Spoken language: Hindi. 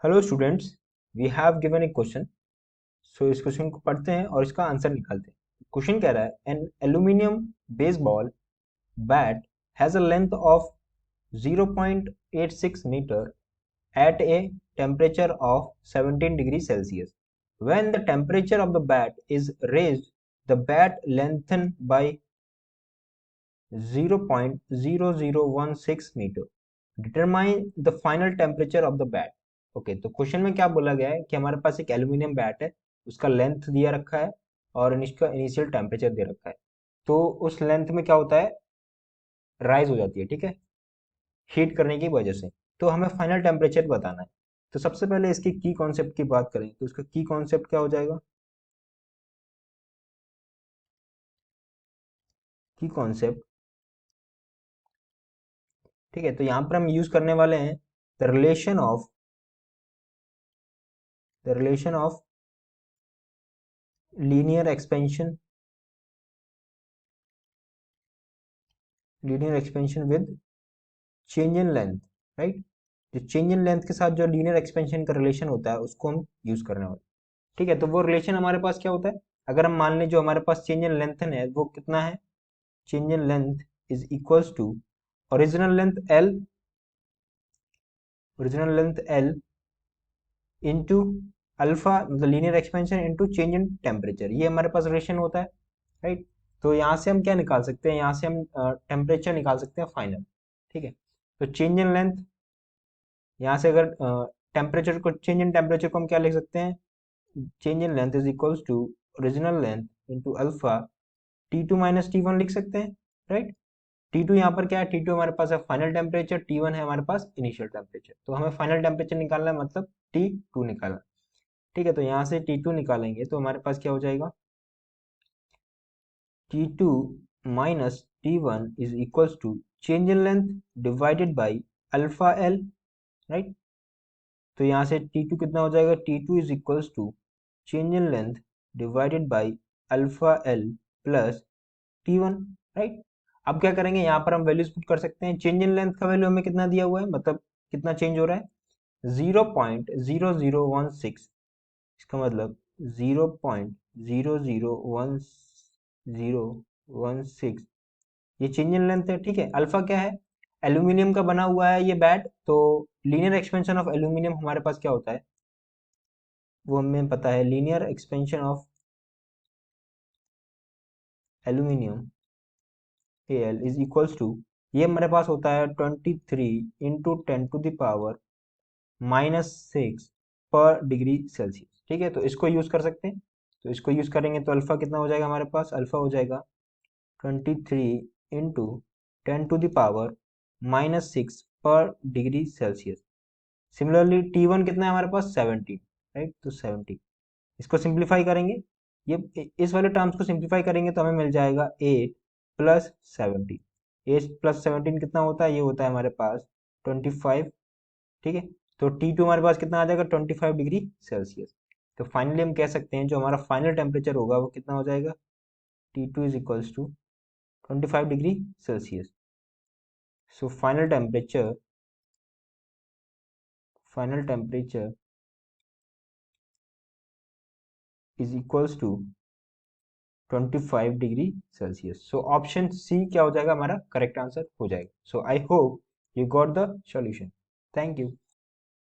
Hello students, we have given a question. So इस क्वेश्चन को पढ़ते हैं और इसका आंसर निकालते हैं। क्वेश्चन कह रहा है an aluminium baseball bat has a length of 0.86 metre at a temperature of 17 degrees Celsius. When the temperature of the bat is raised, the bat lengthen by 0.0016 metre. Determine the final temperature of the bat. Okay, तो क्वेश्चन में क्या बोला गया है कि हमारे पास एक एल्यूमिनियम बैट है, उसका लेंथ दिया रखा है और इसका इनिशियल टेम्परेचर दे रखा है। तो उस लेंथ में क्या होता है, राइज हो जाती है, ठीक है, हीट करने की वजह से। तो हमें फाइनल टेम्परेचर बताना है। तो सबसे पहले इसकी की कॉन्सेप्ट की बात करें तो उसका की कॉन्सेप्ट क्या हो जाएगा। की कॉन्सेप्ट, ठीक है, तो यहाँ पर हम यूज करने वाले हैं the relation of linear expansion with change in length, right. जो चेंज इन लेंथ के साथ जो लीनियर एक्सपेंशन का रिलेशन होता है उसको हम यूज करने वाले, ठीक है। तो वो रिलेशन हमारे पास क्या होता है, अगर हम मान लें जो हमारे पास चेंज इन लेंथ है वो कितना है, change in length is equals to original length L, into alpha, मतलब linear expansion into change in temperature, ये हमारे पास रिलेशन होता है, राइट। तो यहाँ से हम क्या निकाल सकते हैं, यहाँ से हम टेम्परेचर निकाल सकते हैं फाइनल, ठीक है। तो चेंज इन लेंथ, यहाँ से अगर टेम्परेचर को, चेंज इन टेम्परेचर को हम क्या लिख सकते हैं, change in length is equals to original length into alpha T2 minus T1 लिख सकते हैं, राइट। T2 यहाँ पर क्या है, T2 हमारे पास है फाइनल टेम्परेचर, T1 है हमारे पास इनिशियल टेम्परेचर। तो हमें फाइनल टेम्परेचर निकालना है, मतलब T2 निकालना, ठीक है। तो यहाँ से T2 निकालेंगे तो हमारे पास क्या हो जाएगा, T2 minus T1 is equals to change in length divided by alpha L, right. तो यहाँ से T2 कितना हो जाएगा, T2 is equals to change in length divided by alpha L plus T1, right. अब क्या करेंगे, यहाँ पर हम वैल्यूज पुट कर सकते हैं। चेंज इन लेंथ का वैल्यू हमें कितना दिया हुआ है, मतलब कितना चेंज हो रहा है, 0.0016, इसका मतलब 0.001016, ये चेंज इन लेंथ है, ठीक है। अल्फा क्या है, एल्यूमिनियम का बना हुआ है ये बैट, तो लीनियर एक्सपेंशन ऑफ एल्यूमिनियम हमारे पास क्या होता है, वो हमें पता है, linear expansion of aluminium L is equals to, ये हमारे पास होता है 23 इंटू 10⁻⁻⁻6 पर डिग्री सेल्सियस, ठीक है। तो इसको यूज कर सकते हैं, तो इसको यूज करेंगे तो अल्फा कितना हो जाएगा हमारे पास, अल्फा हो जाएगा 23 इंटू 10⁻⁻6 पर डिग्री सेल्सियस। सिमिलरली T1 कितना है हमारे पास, 17, राइट। तो 17, इसको सिंप्लीफाई करेंगे, ये इस वाले टर्म्स को सिंप्लीफाई करेंगे तो हमें मिल जाएगा 8 प्लस 17। 8 प्लस 17 कितना होता है, ये होता है हमारे पास 25, ठीक है। तो T2 हमारे पास कितना आ जाएगा, 25 डिग्री सेल्सियस। तो फाइनली हम कह सकते हैं जो हमारा फाइनल टेम्परेचर होगा वो कितना हो जाएगा, T2 is equals to 25 degree Celsius. So final temperature is equals to 25 degree Celsius. So option C क्या हो जाएगा, हमारा करेक्ट आंसर हो जाएगा। So I hope you got the solution. Thank you.